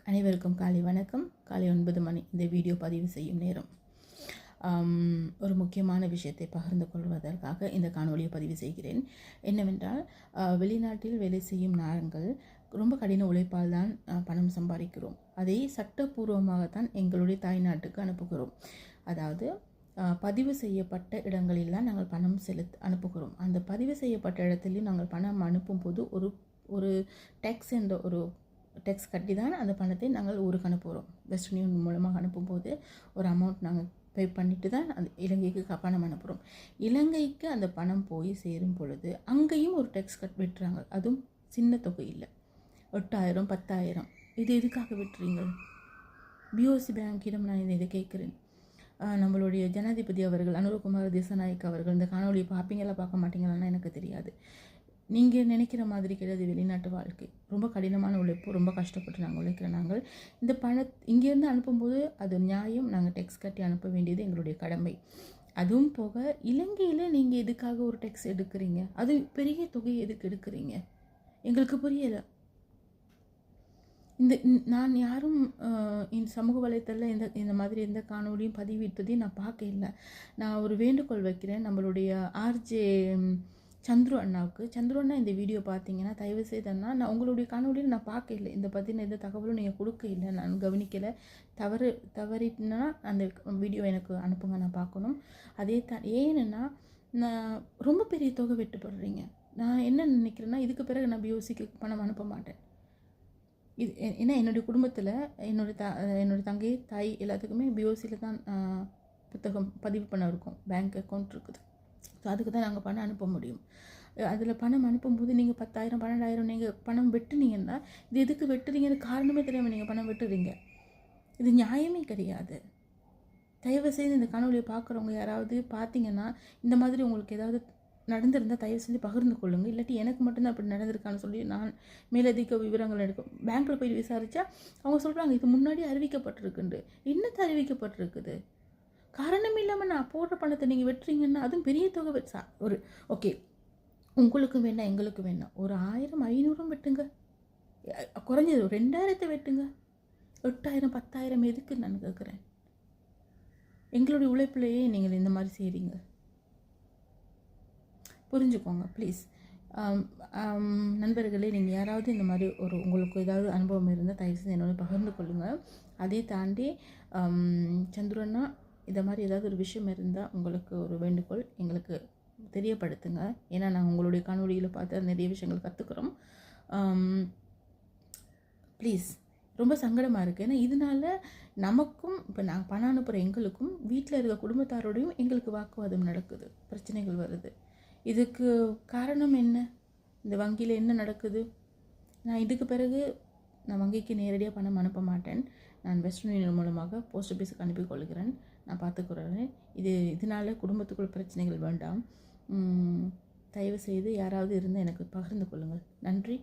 அனைவருக்கும் காலை வணக்கம். காலை 9 மணி இந்த வீடியோ பதிவு செய்யும் நேரம். ஒரு முக்கியமான விஷயத்தை பகிர்ந்து கொள்வதற்காக இந்த காணொலியை பதிவு செய்கிறேன். என்னவென்றால், வெளிநாட்டில் வேலை செய்யும் நாங்கள் ரொம்ப கடின உழைப்பால் தான் பணம் சம்பாதிக்கிறோம். அதை சட்டப்பூர்வமாகத்தான் எங்களுடைய தாய்நாட்டுக்கு அனுப்புகிறோம். அதாவது பதிவு செய்யப்பட்ட இடங்களில் தான் நாங்கள் பணம் அனுப்புகிறோம். அந்த பதிவு செய்யப்பட்ட இடத்துலையும் நாங்கள் பணம் அனுப்பும்போது ஒரு டேக்ஸ் என்ற ஒரு டேக்ஸ் கட்டி தான் அந்த பணத்தை நாங்கள் ஊருக்கு அனுப்புகிறோம். வெஸ்டர்ன் யூனியன் மூலமாக அனுப்பும்போது ஒரு அமௌண்ட் நாங்கள் பே பண்ணிட்டு தான் அந்த இலங்கைக்கு பணம் அனுப்புகிறோம். இலங்கைக்கு அந்த பணம் போய் சேரும் பொழுது அங்கேயும் ஒரு டேக்ஸ் கட் விட்டுறாங்க. அதுவும் சின்ன தொகை இல்லை, 8,000 10,000. இது எதுக்காக விட்டுறீங்க? பிஓசி பேங்கிடம் நான் இதை கேட்குறேன். நம்மளுடைய ஜனாதிபதி அவர்கள் அனுரகுமார் திசாநாயக் அவர்கள் இந்த காணொலியை பார்ப்பீங்களா பார்க்க மாட்டீங்களான்னு எனக்கு தெரியாது. நீங்கள் நினைக்கிற மாதிரி கிடையாது வெளிநாட்டு வாழ்க்கை. ரொம்ப கடினமான உழைப்பு, ரொம்ப கஷ்டப்பட்டு நாங்கள் உழைக்கிறோம். நாங்கள் இந்த இங்கேருந்து அனுப்பும்போது அது நியாயம். நாங்கள் டெக்ஸ் கட்டி அனுப்ப வேண்டியது எங்களுடைய கடமை. அதுவும் போக இலங்கையில் நீங்கள் எதுக்காக ஒரு டெக்ஸ் எடுக்கிறீங்க? அது பெரிய தொகையை எதுக்கு எடுக்கிறீங்க? எங்களுக்கு புரியலை. நான் யாரும் இந்த சமூக வலைத்தளத்தில் இந்த மாதிரி எந்த காணொலியும் பதிவிட்டதையும் நான் பார்க்க இல்லை. நான் ஒரு வேண்டுகோள் வைக்கிறேன் நம்மளுடைய ஆர்ஜே சந்துரு அண்ணாவுக்கு. சந்துரு அண்ணா இந்த வீடியோ பார்த்தீங்கன்னா தயவு செய்தன்னா, நான் உங்களுடைய காணொலியில் நான் பார்க்க இல்லை, இந்த பற்றின எந்த தகவலும் நீங்கள் கொடுக்க இல்லை, நான் கவனிக்கலை. தவறினா அந்த வீடியோ எனக்கு அனுப்புங்க, நான் பார்க்கணும். அதே ஏன்னா நான் ரொம்ப பெரிய தொகை வெட்டுப்படுறீங்க. நான் என்ன நினைக்கிறேன்னா, இதுக்கு பிறகு நான் பிஓசிக்கு பணம் அனுப்ப மாட்டேன். இது ஏன்னா என்னுடைய குடும்பத்தில் என்னுடைய தங்கை தாய் எல்லாத்துக்குமே பிஓசியில் தான் புத்தகம் பதிவு பண்ண இருக்கும், பேங்க் அக்கௌண்ட் இருக்குது. ஸோ அதுக்கு தான் நாங்கள் பணம் அனுப்ப முடியும். அதில் பணம் அனுப்பும்போது நீங்கள் 10,000 12,000 நீங்கள் பணம் வெட்டுனீங்கன்னா, இது எதுக்கு வெட்டுறீங்கன்னு காரணமே தெரியாமல் நீங்கள் பணம் வெட்டுறீங்க. இது நியாயமே கிடையாது. தயவு செய்து இந்த காணொலியை பார்க்குறவங்க யாராவது பார்த்தீங்கன்னா, இந்த மாதிரி உங்களுக்கு ஏதாவது நடந்திருந்தால் தயவு செஞ்சு பகிர்ந்து கொள்ளுங்கள். இல்லாட்டி எனக்கு மட்டும்தான் அப்படி நடந்திருக்கான்னு சொல்லி நான் மேலதிக விவரங்கள் எடுக்கும். பேங்க்கில் போய் விசாரித்தா அவங்க சொல்கிறாங்க இது முன்னாடி அறிவிக்கப்பட்டிருக்குண்டு. என்னத்தை அறிவிக்கப்பட்டிருக்குது? காரணம் இல்லாமல் நான் போடுற பணத்தை நீங்கள் வெட்டுறீங்கன்னா, அதுவும் பெரிய தொகை ஒரு ஓகே, உங்களுக்கும் வேண்டாம் எங்களுக்கும் வேண்டாம், ஒரு 1000 500 வெட்டுங்க, குறைஞ்சது 2,000 வெட்டுங்க. 8,000 10,000 எதுக்கு நான் கேட்குறேன்? எங்களுடைய உழைப்பிலேயே நீங்கள் இந்த மாதிரி செய்கிறீங்க. புரிஞ்சுக்கோங்க ப்ளீஸ். நண்பர்களே, நீங்கள் யாராவது இந்த மாதிரி உங்களுக்கு ஏதாவது அனுபவம் இருந்தால் தயவு செய்து என்னோட பகிர்ந்து கொள்ளுங்கள். அதை தாண்டி சந்துரன்னா இதை மாதிரி ஏதாவது ஒரு விஷயம் இருந்தால் உங்களுக்கு ஒரு வேண்டுகோள், எங்களுக்கு தெரியப்படுத்துங்க. ஏன்னா நாங்கள் உங்களுடைய காணொலியில் பார்த்து நிறைய விஷயங்கள் கற்றுக்குறோம். ப்ளீஸ். ரொம்ப சங்கடமாக இருக்குது. ஏன்னா இதனால் நமக்கும், இப்போ நாங்கள் பணம் அனுப்புகிற எங்களுக்கும் வீட்டில் இருக்க குடும்பத்தாரோடையும் எங்களுக்கு வாக்குவாதம் நடக்குது, பிரச்சனைகள் வருது. இதுக்கு காரணம் என்ன? இந்த வங்கியில் என்ன நடக்குது? நான் இதுக்கு பிறகு நான் வங்கிக்கு நேரடியாக பணம் அனுப்ப மாட்டேன். நான் வெஸ்டர்ன் யூனியன் மூலமாக போஸ்ட் ஆஃபீஸுக்கு அனுப்பி கொள்கிறேன். நான் பார்த்துக்கிறேன். இதனால் குடும்பத்துக்குள்ள பிரச்சனைகள் வேண்டாம். தயவு செய்து யாராவது இருந்தால் எனக்கு பகிர்ந்து கொள்ளுங்கள். நன்றி.